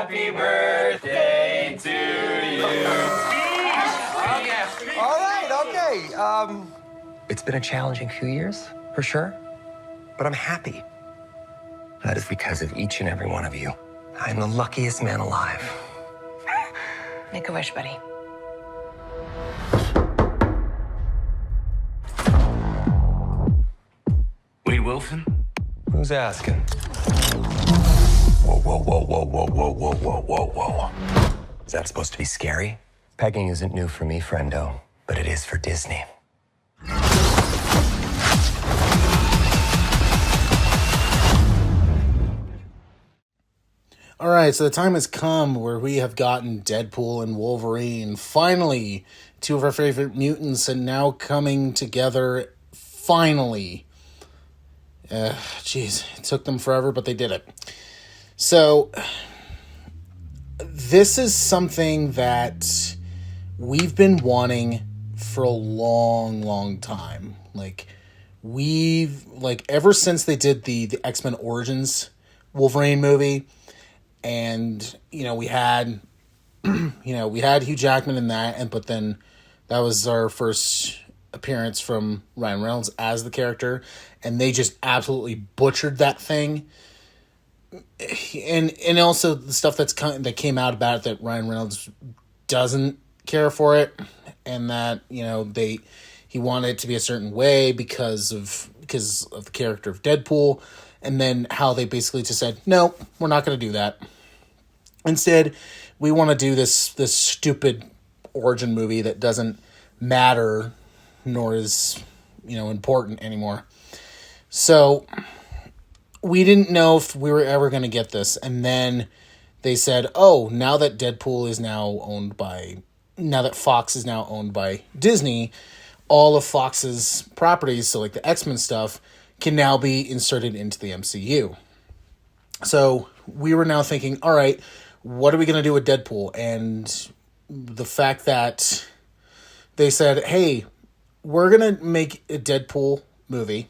Happy birthday to you. All right, okay. It's been a challenging few years, for sure. But I'm happy. That is because of each and every one of you. I'm the luckiest man alive. Make a wish, buddy. Wade Wilson? Who's asking? Whoa, whoa, whoa, whoa, whoa, whoa, whoa, whoa, whoa, whoa. Is that supposed to be scary? Pegging isn't new for me, friendo, but it is for Disney. All right, so the time has come where we have gotten Deadpool and Wolverine. Finally, two of our favorite mutants and now coming together. Finally. Jeez, it took them forever, but they did it. So, this is something that we've been wanting for a long, long time. Ever since they did the X-Men Origins Wolverine movie, and, we had, we had Hugh Jackman in that, but then that was our first appearance from Ryan Reynolds as the character, and they just absolutely butchered that thing. And also the stuff that came out about it, that Ryan Reynolds doesn't care for it, and that, he wanted it to be a certain way because of the character of Deadpool. And then how they basically just said, no, we're not going to do that. Instead, we want to do this stupid origin movie that doesn't matter nor is, important anymore. So we didn't know if we were ever going to get this. And then they said, oh, now that Fox is now owned by Disney, all of Fox's properties, so like the X-Men stuff, can now be inserted into the MCU. So we were now thinking, all right, what are we going to do with Deadpool? And the fact that they said, hey, we're going to make a Deadpool movie.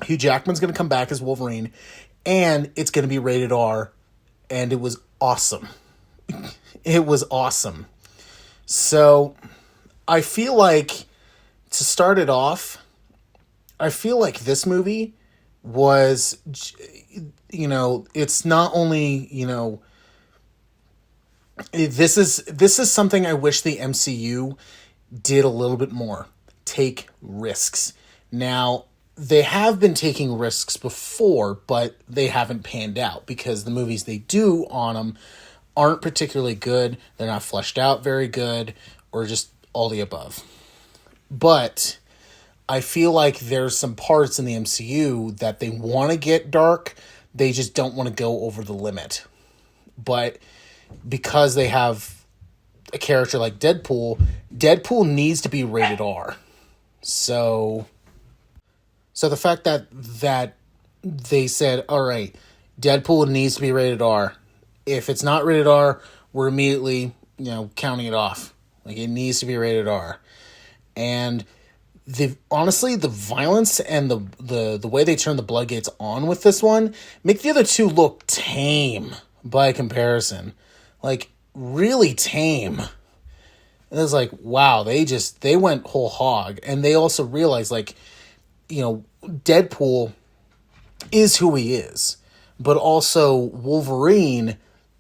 Hugh Jackman's going to come back as Wolverine, and it's going to be rated R. And it was awesome. It was awesome. So I feel like, to start it off, I feel like this movie was, it's not only, this is something I wish the MCU did a little bit more. Take risks. Now, they have been taking risks before, but they haven't panned out because the movies they do on them aren't particularly good. They're not fleshed out very good, or just all the above. But I feel like there's some parts in the MCU that they want to get dark, they just don't want to go over the limit. But because they have a character like Deadpool needs to be rated R. So the fact that they said, all right, Deadpool needs to be rated R. If it's not rated R, we're immediately, counting it off. Like, it needs to be rated R. And honestly, the violence and the way they turn the floodgates on with this one make the other two look tame by comparison. Like, really tame. And it's like, wow, they went whole hog. And they also realized, Deadpool is who he is. But also, Wolverine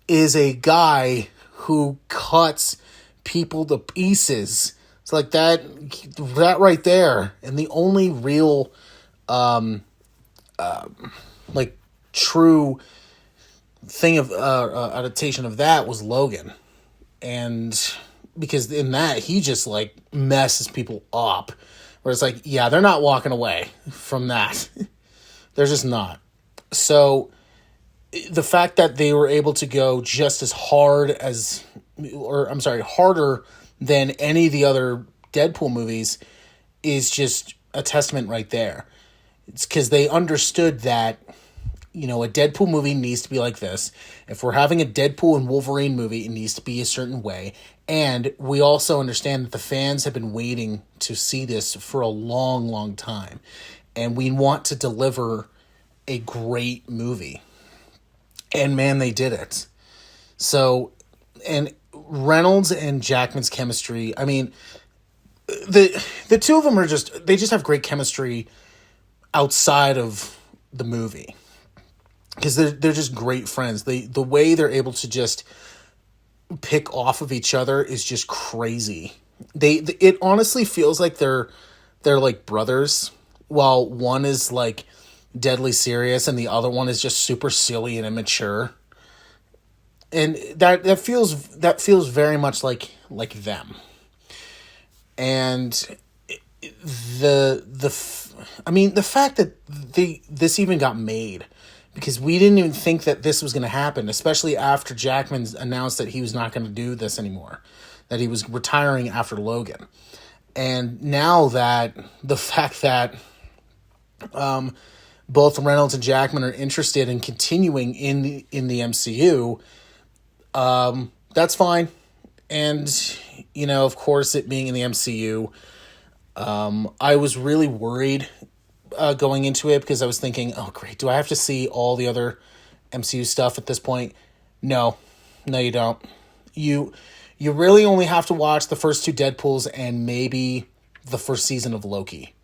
is a guy who cuts people to pieces. It's like that right there. And the only real, true thing of adaptation of that was Logan. And because in that, he just, messes people up. Where it's like, yeah, they're not walking away from that. They're just not. So the fact that they were able to go just as harder than any of the other Deadpool movies is just a testament right there. It's because they understood that, a Deadpool movie needs to be like this. If we're having a Deadpool and Wolverine movie, it needs to be a certain way. And we also understand that the fans have been waiting to see this for a long, long time. And we want to deliver a great movie. And man, they did it. So, and Reynolds and Jackman's chemistry, I mean, the two of them they just have great chemistry outside of the movie. Because they're just great friends. The way they're able to just pick off of each other is just crazy. It honestly feels like they're like brothers, while one is like deadly serious and the other one is just super silly and immature. And that feels very much like them. And the fact that this even got made, because we didn't even think that this was going to happen, especially after Jackman announced that he was not going to do this anymore, that he was retiring after Logan. And now that the fact that both Reynolds and Jackman are interested in continuing in the MCU, that's fine. And, of course, it being in the MCU, I was really worried going into it, because I was thinking, oh, great, do I have to see all the other MCU stuff at this point? No, you don't. You really only have to watch the first two Deadpools and maybe the first season of Loki,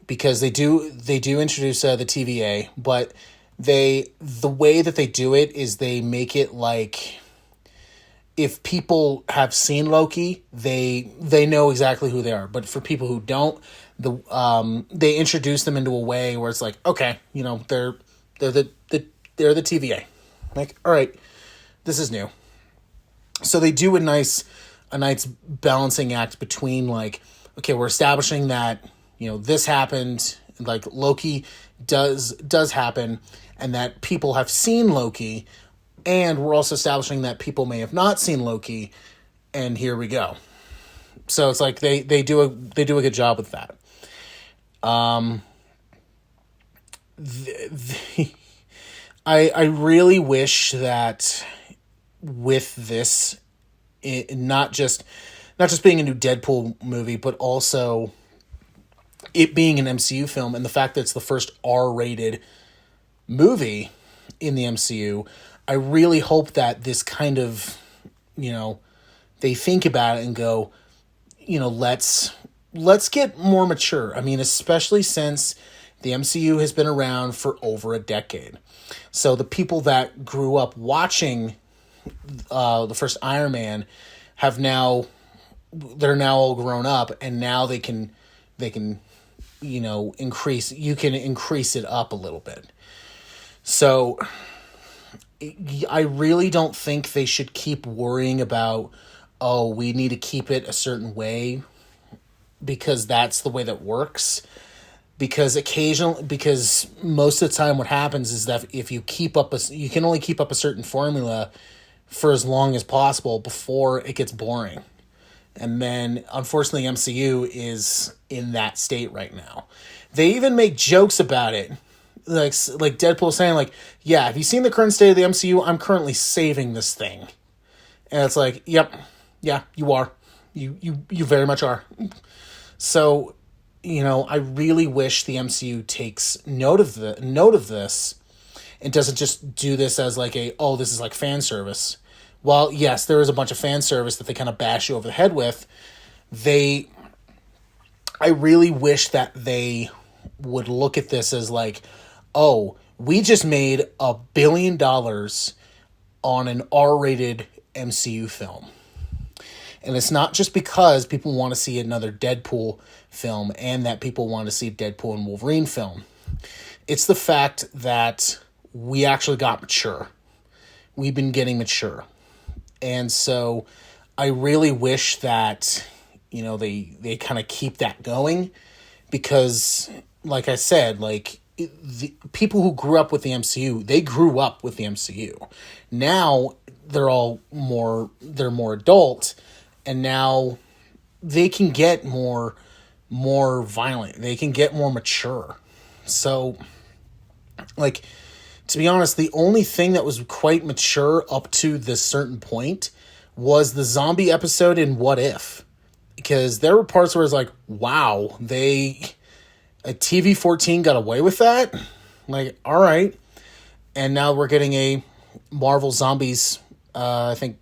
because they do introduce the TVA, but the way that they do it is they make it like, if people have seen Loki, they know exactly who they are. But for people who don't, they introduce them into a way where it's like, okay, they're the TVA. Like, all right, this is new. So they do a nice balancing act between, like, okay, we're establishing that this happened, like Loki does happen, and that people have seen Loki. And we're also establishing that people may have not seen Loki, and here we go. So it's like they do a good job with that. I really wish that with this, not just being a new Deadpool movie, but also it being an MCU film, and the fact that it's the first R-rated movie in the MCU. I really hope that this kind of, they think about it and go, let's get more mature. I mean, especially since the MCU has been around for over a decade. So the people that grew up watching the first Iron Man they're now all grown up, and now they can increase it up a little bit. So I really don't think they should keep worrying about, oh, we need to keep it a certain way because that's the way that works. Because most of the time what happens is that if you you can only keep up a certain formula for as long as possible before it gets boring. And then, unfortunately, MCU is in that state right now. They even make jokes about it. Like Deadpool saying, like, yeah, have you seen the current state of the MCU? I'm currently saving this thing. And it's like, yep, yeah, you are. You very much are. So, I really wish the MCU takes note of this and doesn't just do this as like this is like fan service. While, yes, there is a bunch of fan service that they kind of bash you over the head with, I really wish that they would look at this as like, oh, we just made $1 billion on an R-rated MCU film. And it's not just because people want to see another Deadpool film and that people want to see a Deadpool and Wolverine film. It's the fact that we actually got mature. We've been getting mature. And so I really wish that, they kind of keep that going, because, like I said, like, the people who grew up with the MCU, they grew up with the MCU. Now they're more adult, and now they can get more violent. They can get more mature. So, like, to be honest, the only thing that was quite mature up to this certain point was the zombie episode in What If. Because there were parts where it's like, wow, a TV-14 got away with that? Like, all right. And now we're getting a Marvel Zombies I think,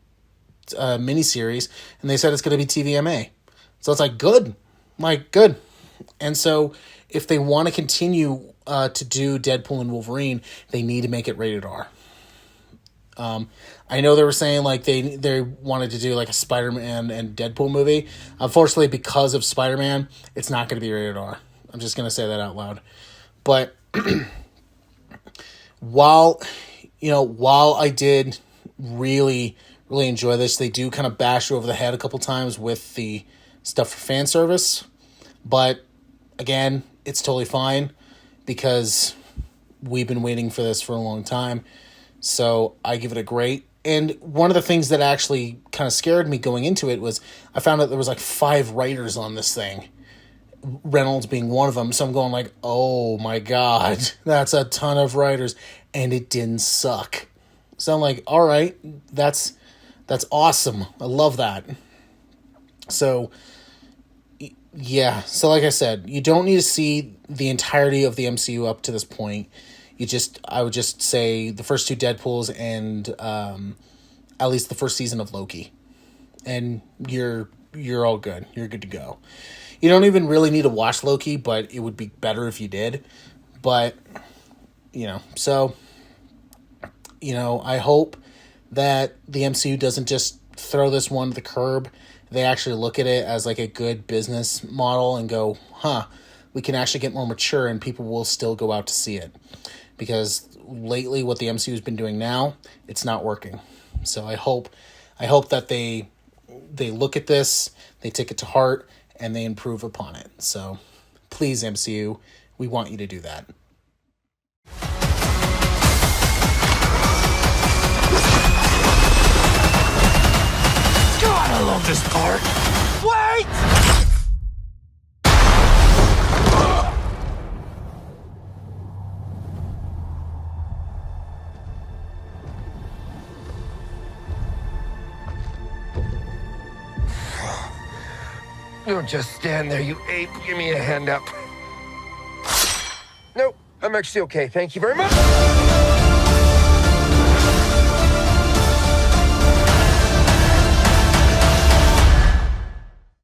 miniseries, and they said it's going to be TVMA. So it's like, good. Like, good. And so if they want to continue to do Deadpool and Wolverine, they need to make it rated R. I know they were saying like they wanted to do like a Spider-Man and Deadpool movie. Unfortunately, because of Spider-Man, it's not going to be rated R. I'm just going to say that out loud. But while I did really, really enjoy this, they do kind of bash you over the head a couple times with the stuff for fan service. But again, it's totally fine because we've been waiting for this for a long time. So I give it a great. And one of the things that actually kind of scared me going into it was I found out there was like 5 writers on this thing. Reynolds being one of them. So I'm going like, oh my God, that's a ton of writers. And it didn't suck. So I'm like, all right, that's awesome. I love that. So yeah. So like I said, you don't need to see the entirety of the MCU up to this point. I would just say the first 2 Deadpools and at least the first season of Loki. And you're all good. You're good to go. You don't even really need to watch Loki, but it would be better if you did. But, so, I hope that the MCU doesn't just throw this one to the curb. They actually look at it as like a good business model and go, we can actually get more mature and people will still go out to see it. Because lately what the MCU has been doing now, it's not working. So I hope that they look at this, they take it to heart, and they improve upon it. So please, MCU, we want you to do that. God, I love this part. Wait! Don't just stand there, you ape. Give me a hand up. Nope, I'm actually okay. Thank you very much.